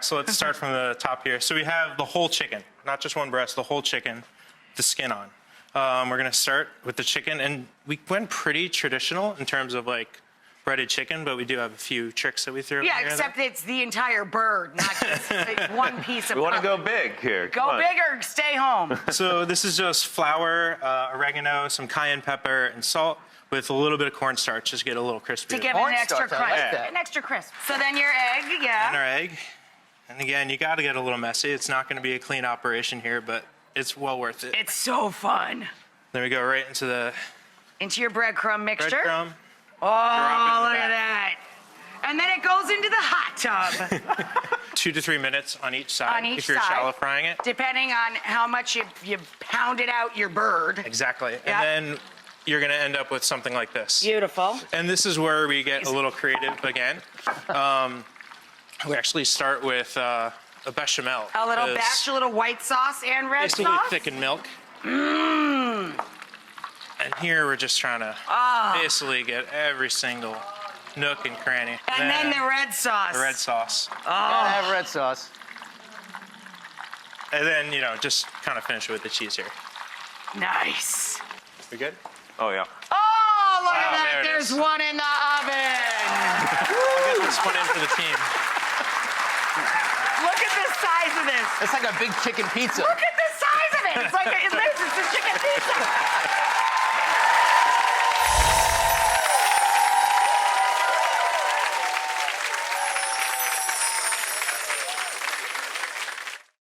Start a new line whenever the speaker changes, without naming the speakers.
so let's start from the top here. So we have the whole chicken, not just one breast, the whole chicken, the skin on. We're gonna start with the chicken, and we went pretty traditional in terms of like breaded chicken, but we do have a few tricks that we threw in
Yeah,
here.
except it's the entire bird, not just one piece of
We want to
pie.
go big here.
Go big or stay home.
So this is just flour, oregano, some cayenne pepper, and salt with a little bit of cornstarch, just get a little crispy.
To give it an extra
Cornstarch, I
crunch.
like that.
An extra crisp. So then your egg, yeah.
And our egg. And again, you gotta get a little messy. It's not gonna be a clean operation here, but it's well worth it.
It's so fun.
Then we go right into the
Into your breadcrumb mixture.
breadcrumb.
Oh,
it in
look
the
at that. And then it goes into the hot tub,
2 to 3 minutes on each side
On each
if you're
side.
shallow frying it.
depending on how much you pounded out your bird.
Exactly.
Yeah.
And then you're gonna end up with something like this.
Beautiful.
And this is where we get a little creative again. We actually start with a bechamel.
A little
because
batch, a little white sauce and red
basically
sauce.
thicken milk. And here we're just trying to basically get every single nook and cranny.
And then the red sauce.
the red sauce.
Gotta have red sauce.
And then, just kind of finish it with the cheese here.
Nice.
We good?
Oh, yeah.
Oh, look
Wow,
at that.
there it
There's
is.
one in the oven.
I'll get this one in for the team.
Look at the size of this.
It's like a big chicken pizza.
Look at the size of it. It's like it's a chicken pizza.